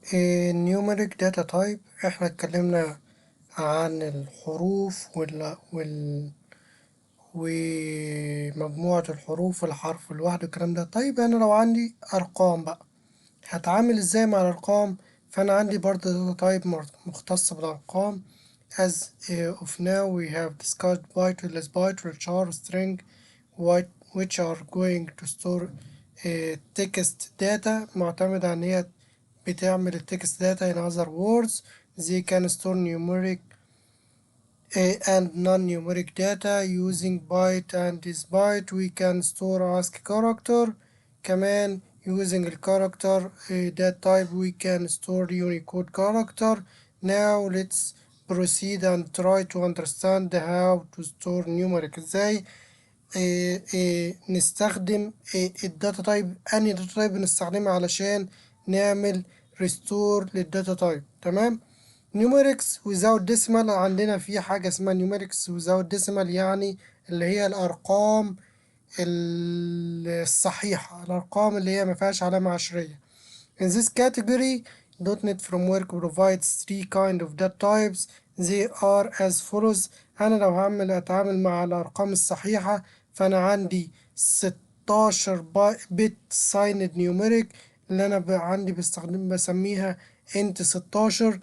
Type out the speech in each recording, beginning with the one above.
numeric data type احنا اتكلمنا عن الحروف ومجموعة الحروف والحرف الواحد والكلام ده. طيب أنا لو عندي أرقام بقى هتعامل ازاي مع الأرقام؟ فأنا عندي برضه data type مختصة بالأرقام. as of now we have discussed byte less byte which are string which are going to store text data معتمدة عن هي بتعمل التكست data. in other words they can store numeric and non-numeric data using byte and this byte we can store ASCII character. كمان using الكاركتر that type we can store Unicode character. Now let's proceed and try to understand how to store numeric. ازاي نستخدم الداتا تايب، انهي داتا تايب نستخدمها علشان نعمل ريستور للداتا تايب. تمام. numerics without decimal عندنا في حاجة اسمها numerics without decimal، يعني اللي هي الأرقام الصحيحة، الأرقام اللي هي مفيهاش علامة عشرية. In this category .NET Framework provides three kind of data types. They are as follows. أنا لو أتعامل مع الأرقام الصحيحة فأنا عندي 16 بت signed numeric اللي أنا عندي بسميها int 16،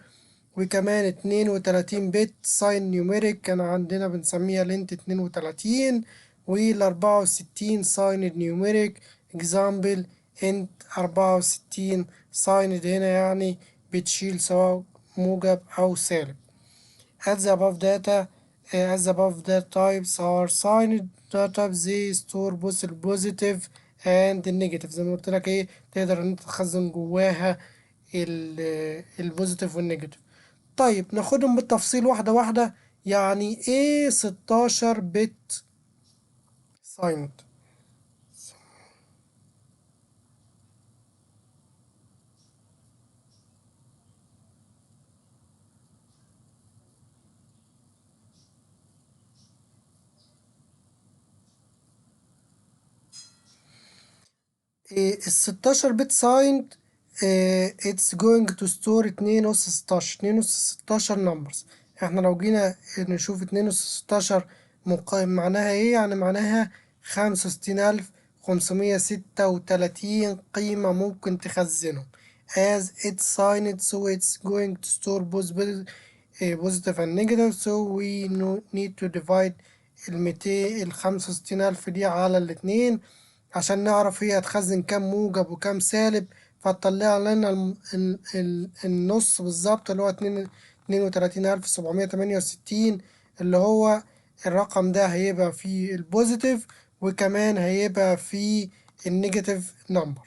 وكمان 32 بت sign numeric كان عندنا بنسميها lint 32، وال64 signed numeric example int 64 signed هنا يعني بتشيل سواء موجب أو سالب. as the above data as the above data types are signed data they store both البوزيتيف and النيجاتيف. زي ما قلت لك ايه، تقدر ان انت تخزن جواها البوزيتيف والنيجاتيف. طيب ناخدهم بالتفصيل واحدة واحدة. يعني ايه 16 بت سايند؟ ال 16 بت سايند it's going to store 2 أس 16، 2 أس 16 numbers. احنا لو جينا نشوف 2 أس 16 معناها ايه؟ يعني معناها 65536 قيمة ممكن تخزنهم. as it's signed so it's going to store both positive and negative so we need to divide ال 65000 دي على الاتنين عشان نعرف هي هتخزن كام موجب وكام سالب، فتطلع لنا النص بالظبط اللي هو 32768، اللي هو الرقم ده هيبقى فيه البوزيتيف وكمان هيبقى فيه النيجاتيف نمبر.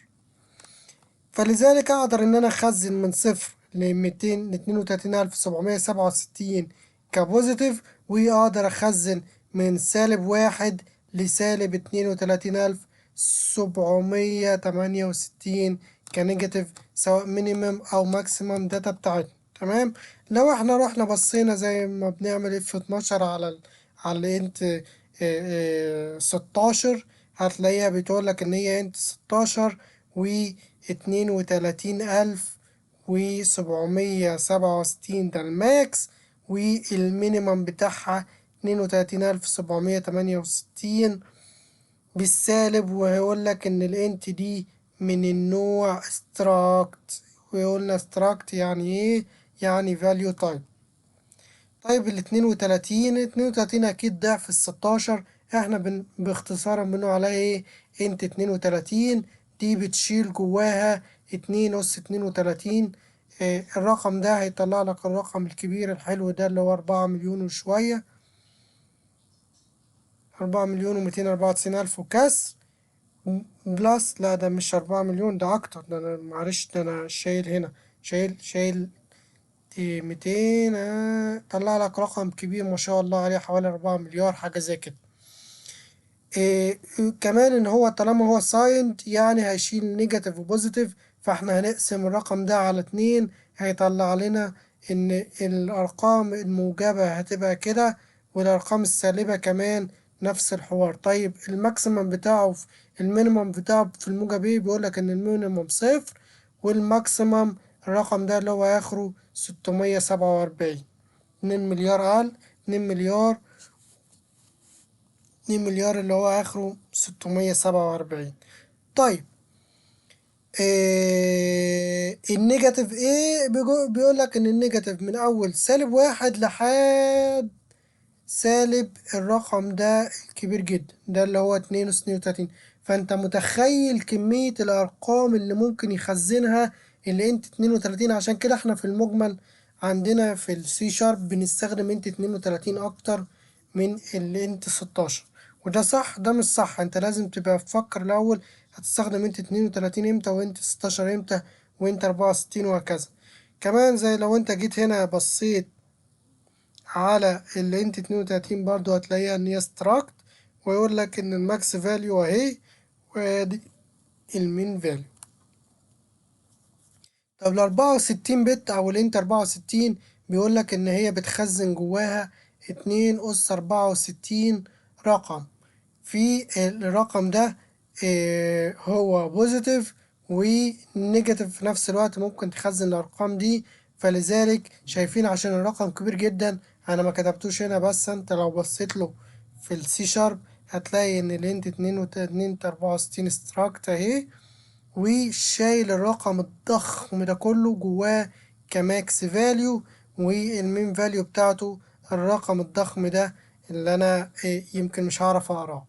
فلذلك أقدر إن أنا أخزن من صفر ل 323767 كبوزيتيف، وأقدر أخزن من -1 ل -32,768 كنيجاتيف، سواء مينيمم أو ماكسيمم داتا بتاعتنا. تمام. لو احنا رحنا بصينا زي ما بنعمل اف 12 على الانت 16، هتلاقيها بتقولك إن هي انت 16 و 32,767 ده الماكس، والمينيمم بتاعها 32,768 بالسالب. وهيقول لك إن الانت دي من النوع struct، ويقولنا struct يعني ايه؟ يعني value type. طيب ال 32 أكيد ضعف ال 16، احنا باختصارا بنقول عليها ايه؟ انت 32 دي بتشيل جواها 2 أس 32. الرقم ده هيطلع لك الرقم الكبير الحلو ده اللي هو 4 مليون وشوية، 4,294,000 وكسر. بلس، لا ده مش 4 مليون، ده أكتر، ده أنا معلش، ده أنا شايل هنا، شايل 200. طلع لك رقم كبير ما شاء الله عليه، حوالي 4 مليار حاجة زي كده. إيه كمان ان هو طالما هو سايند يعني هيشيل نيجاتيف وبوزيتيف، فاحنا هنقسم الرقم ده على 2، هيطلع لنا ان الارقام الموجبة هتبقى كده، والارقام السالبة كمان نفس الحوار. طيب الماكسيمم بتاعه المينيمم بتاعه في الموجب ايه؟ بيقولك ان المينيمم 0 والماكسيمم الرقم ده اللي هو آخره 647. 2 مليار أقل، 2 مليار، 2 مليار اللي هو آخره 647. طيب النيجاتيف ايه؟ بيقول لك ان النيجاتيف من اول -1 لحد سالب الرقم ده الكبير جدا، ده اللي هو 2 و32. فانت متخيل كمية الارقام اللي ممكن يخزنها الانت 32. عشان كده احنا في المجمل عندنا في السي شارب بنستخدم انت 32 اكتر من الانت 16. وده صح، ده مش صح. انت لازم تبقى تفكر الاول هتستخدم انت 32 امتى، وانت 16 امتى، وانت 64، وهكذا. كمان زي لو انت جيت هنا بصيت على اللي انت 32 برضو هتلاقيها ان هي ستراكت، ويقول لك ان الماكس فاليو اهي، وادي المين فاليو. طب ال 64 بت او الانت 64 بيقول لك ان هي بتخزن جواها 2 أس 64 رقم. في الرقم ده هو بوزيتيف ونيجاتيف في نفس الوقت، ممكن تخزن الأرقام دي. فلذلك شايفين عشان الرقم كبير جدا أنا ما كتبتوش هنا، بس أنت لو بصيت له في السي شارب هتلاقي إن الانت 2 64 ستراكت أهي، وشايل الرقم الضخم ده كله جواه كماكس فاليو، والمين فاليو بتاعته الرقم الضخم ده اللي أنا يمكن مش هعرف أقراه.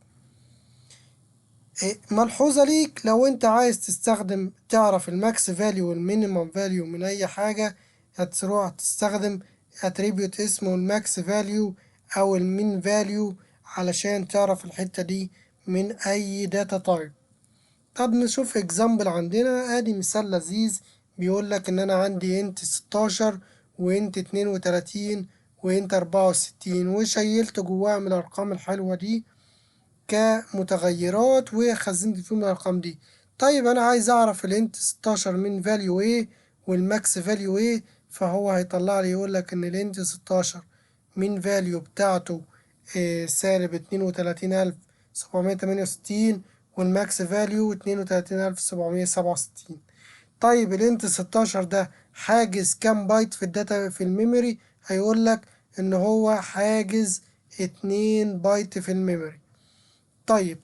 ملحوظة ليك، لو انت عايز تستخدم تعرف الماكس فاليو والمينيمم فاليو من اي حاجة، هتروح تستخدم اتريبيوت اسمه الماكس فاليو او المين فاليو علشان تعرف الحتة دي من اي داتا تايب. طب نشوف اكزامبل. عندنا ادي مثال لذيذ، بيقول لك ان انا عندي انت 16 وانت 32 وانت 64، وشيلت جواها من الارقام الحلوة دي كمتغيرات وخزنت فيهم الأرقام دي. طيب أنا عايز أعرف الانت 16 من فاليو إيه والماكس فاليو إيه، فهو هيطلع لي يقول لك إن الانت 16 من فاليو بتاعته -32,768، والماكس فاليو 32,767. طيب الانت 16 ده حاجز كام بايت في الداتا في الميموري؟ هيقول لك إن هو حاجز 2 بايت في الميموري. طيب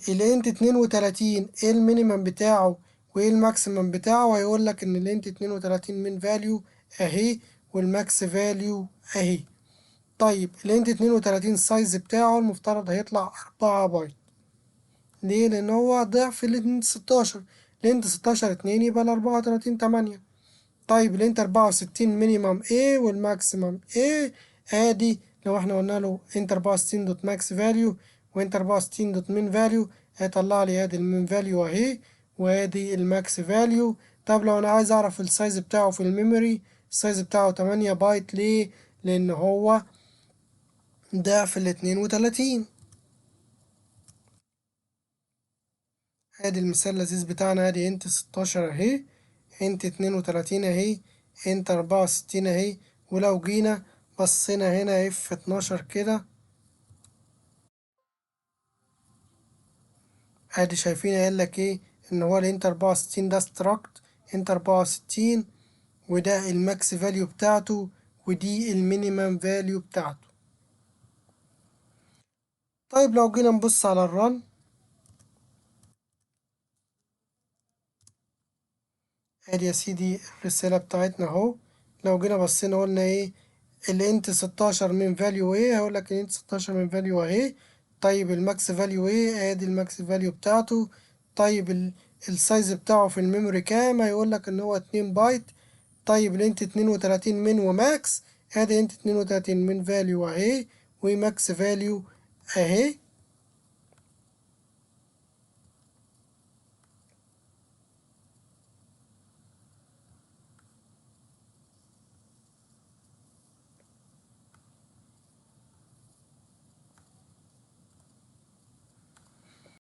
الانت 32 ايه المينيمم بتاعه وايه الماكسيمم بتاعه؟ هيقول لك ان الانت 32 من فاليو اهي، والماكس فاليو اهي. طيب الانت 32 السايز بتاعه المفترض هيطلع 4 بايت. ليه؟ لان هو ضعف الانت 16. الانت 16 2 يبقى ال 34 8. طيب الانت 64 مينيمم ايه والماكسيمم ايه؟ ادي لو احنا قلنا له انت 64 دوت ماكس فاليو وانت 64 دوت مين فاليو، هيطلع لي ادي المين فاليو اهي، وادي الماكس فاليو. طب لو انا عايز اعرف السايز بتاعه في الميموري، السايز بتاعه 8 بايت. ليه؟ لان هو ضعف ال 32. ادي المثال اللذيذ بتاعنا، ادي انت 16 اهي، انت 32 اهي، انت 64 اهي. ولو جينا بصينا هنا اف 12 كده، ادي شايفين قايل لك ايه؟ ان هو الانت 64 ده ستراكت انت 64، وده الماكس فاليو بتاعته، ودي المينيمم فاليو بتاعته. طيب لو جينا نبص على الرن، ادي يا سيدي الرسالة بتاعتنا اهو. لو جينا بصينا قلنا ايه؟ الانت 16 من فاليو ايه؟ هقول لك الانت 16 من فاليو اهي. طيب الماكس فاليو ايه؟ ادي الماكس فاليو بتاعته. طيب السايز بتاعه في الميموري كام؟ هيقول لك ان هو 2 بايت. طيب الانت 32 من وماكس، ادي انت 32 من فاليو اهي، وماكس فاليو اهي.